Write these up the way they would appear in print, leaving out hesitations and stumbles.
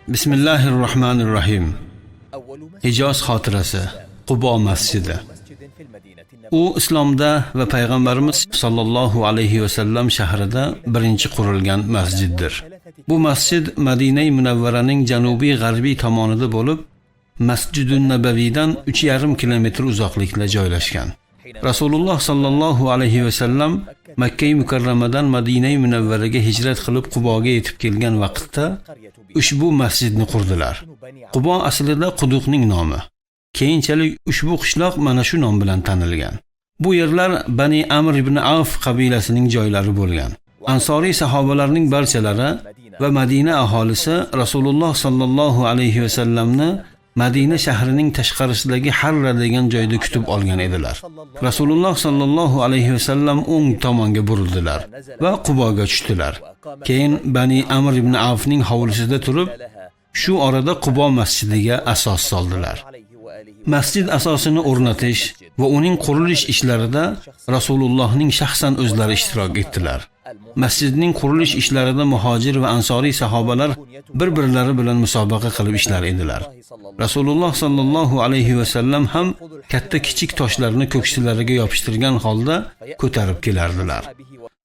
Bismillahirrahmanirrahim. Hijoz xotirasi, Qubo masjidi. U islomda va payg'ambarimiz sollallohu alayhi va sallam shahrida birinchi qurilgan masjiddir. Bu masjid Madina-i Munawvaraning janubiy g'arbiy tomonida bo'lib, Masjidun Nabaviydan 3,5 kilometr uzoqlikda joylashgan. Rasululloh sallallohu alayhi va sallam Makka-i Mukarramadan Madina-i Munawvaraga hijrat qilib Quboga yetib kelgan vaqtda ushbu masjidni qurdilar. Qubo aslida quduqning nomi. Keyinchalik ushbu qishloq mana shu nom bilan tanilgan. Bu yerlar Bani Amr ibn Avf qabilasining joylari bo'lgan. Ansoriy sahobalarning barchalari va Madina aholisi Rasululloh sallallohu alayhi va sallamni Madina shahrining tashqarisidagi Harra degan joyda kutib olgan edilar. Rasululloh sallallohu alayhi va sallam o'ng tomonga burildilar va Quboga tushdilar. Keyin Bani Amr ibn Avfning hovlisida turib, shu orada Qubo masjidiga asos soldilar. Masjid asosini o'rnatish va uning qurilish ishlarida Rasulullohning shaxsan o'zlari ishtirok etdilar. Masjidning qurilish ishlarida muhojir va ansoriy sahobalar bir-birlari bilan musobaqa qilib ishlar edilar. Rasululloh sallallohu alayhi va sallam ham katta-kichik toshlarni ko'ksilariga yopishtirgan holda ko'tarib kelardilar.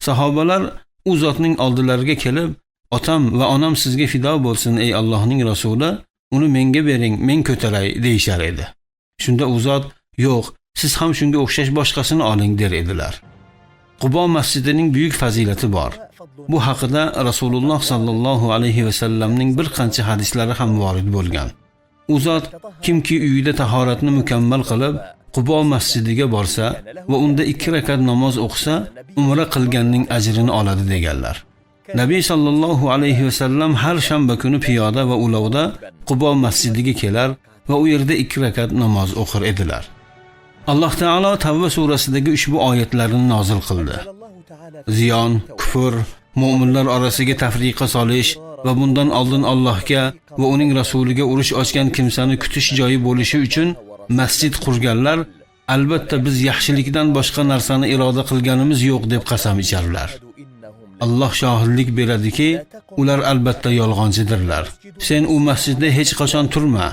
Sahobalar u zotning oldilariga kelib, "Otam va onam sizga fido bo'lsin ey Allohning rasuli, uni menga bering, men ko'taray" deyshar edi. Shunda u zot, "Yo'q, siz ham shunga o'xshash boshqasini oling" der edilar. Qubo masjidining buyuk fazilati bor. Bu haqida Rasululloh sallallohu alayhi va sallamning bir qancha hadislari ham vorid bo'lgan. U zot kimki uyida tahoratni mukammal qilib Qubo masjidiga borsa va unda 2 rakat namoz o'qisa, umra qilganning ajrini oladi deganlar. Nabiy sallallohu alayhi va sallam har shanba kuni piyoda va ulovda Qubo masjidiga kelar va u yerda 2 rakat namoz o'qir edilar. Alloh taolo Tavba surasidagi ushbu oyatlarni nozil qildi. Ziyon, kufr, mu'minlar orasiga tafriqa solish va bundan oldin Allohga va uning rasuliga urush ochgan kimsani kutish joyi bo'lishi uchun masjid qurganlar albatta biz yaxshilikdan boshqa narsani iroda qilganimiz yo'q deb qasam icharlar. Alloh shohidlik beradiki, ular albatta yolg'onchidirlar. Sen u masjidda hech qachon turma.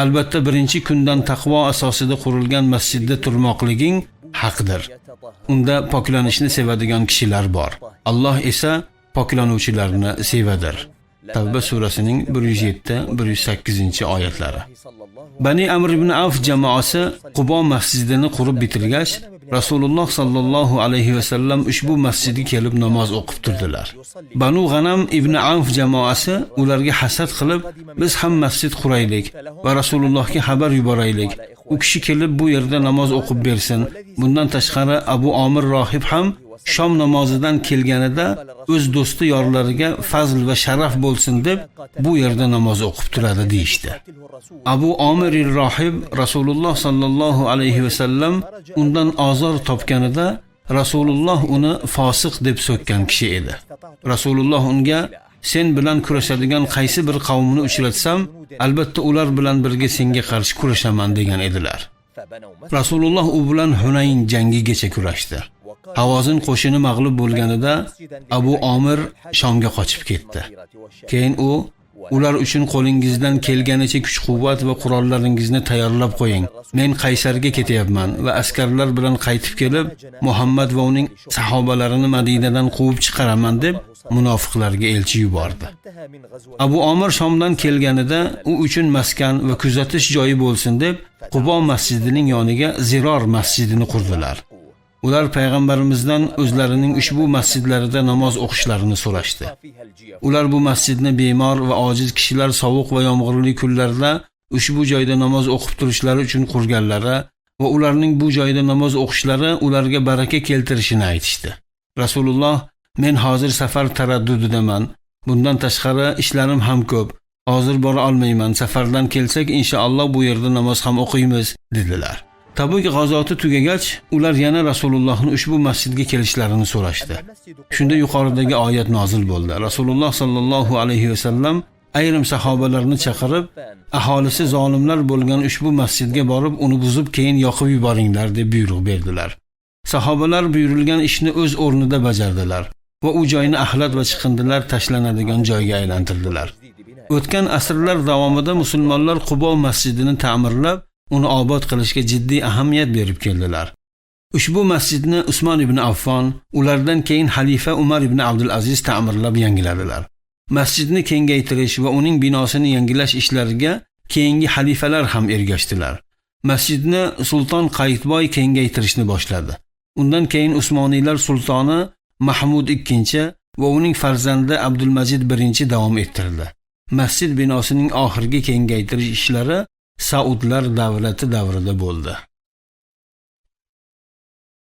Albatta birinchi kundan taqvo asosida qurilgan masjidda turmoqliging haqdir. Unda poklanishni sevadigan kishilar bor. Alloh esa poklanuvchilarni sevadir. Tavba surasining 107-108 oyatlari. Bani Amr ibn Avf jamoasi Qubo masjidini qurib bitirgach, Rasululloh sallallohu alayhi va sallam ushbu masjidga kelib namoz o'qib turdilar. Banu G'anam ibn Avf jamoasi ularga hasad qilib, biz ham masjid quraylik va Rasulullohga xabar yuboraylik. U kishi kelib bu yerda namoz o'qib bersin. Bundan tashqari Abu Omir rohib ham shom namozidan kelganida o'z do'sti yorlariga fazl va sharaf bo'lsin deb bu yerda namoz o'qib turadi deyshti. Abu Omir rohib Rasululloh sallallohu alayhi va sallam undan ozor topganida Rasululloh uni fosiq deb so'kkan kishi edi. Rasululloh unga sen bilan kurashadigan qaysi bir qavmni uchratsam, albatta ular bilan birga senga qarshi kurashaman degan edilar. Rasululloh u bilan Hunayn jangigacha kurashdi. Havozin qo'shini mag'lub bo'lganida Abu Omir Shomga qochib ketdi. Keyin u ular uchun qo'lingizdan kelganicha kuch-quvvat va qurollaringizni tayyorlab qo'ying. Men Qaysarga ketyapman va askarlar bilan qaytib kelib, Muhammad va uning sahobalarini Madinadan quvib chiqaraman deb munofiqlarga elchi yubordi. Abu Omir Shomdan kelganida u uchun maskan va kuzatish joyi bo'lsin deb Qubo masjidining yoniga Ziror masjidini qurdilar. Ular payg'ambarimizdan o'zlarining ushbu masjidlarida namoz o'qishlarini so'rashdi. Ular bu masjidni bemor va ojiz kishilar sovuq va yomg'irli kunlarda ushbu joyda namoz o'qib turishlari uchun qurganlari va ularning bu joyda namoz o'qishlari ularga baraka keltirishini aytishdi. Rasululloh, men hozir safar taraddudidaman. Bundan tashqari ishlarim ham ko'p. Hozir bora olmayman. Safardan kelsak inshaalloh bu yerda namoz ham o'qiymiz dedilar. Tabuk g'azoti tugagach, ular yana Rasulullohni ushbu masjidga kelishlarini so'rashdi. Shunda yuqoridagi oyat nozil bo'ldi. Rasululloh sallallohu alayhi va sallam ayrim sahobalarni chaqirib, aholisi zolimlar bo'lgan ushbu masjidga borib, uni buzib keyin yoqib yuboringlar deb buyruq berdilar. Sahobalar buyurilgan ishni o'z o'rnida bajardilar va u joyni axlat va chiqindilar tashlanadigan joyga aylantirdilar. O'tgan asrlar davomida musulmonlar Qubo masjidini ta'mirlab, uni obod qilishga jiddiy ahamiyat berib keldilar. Ushbu masjidni Usmon ibn Affon, ulardan keyin xalifa Umar ibn Abdul Aziz ta'mirlab yangiladilar. Masjidni kengaytirish va uning binosini yangilash ishlariga keyingi xalifalar ham ergashdilar. Masjidni Sulton Qayitboy kengaytirishni boshladi. Undan keyin Usmoniylar sultoni Mahmud II va uning farzandi Abdulmajid I davom ettirdi. Masjid binosining oxirgi kengaytirish ishlari Saudlar davrati davrida bo'ldi.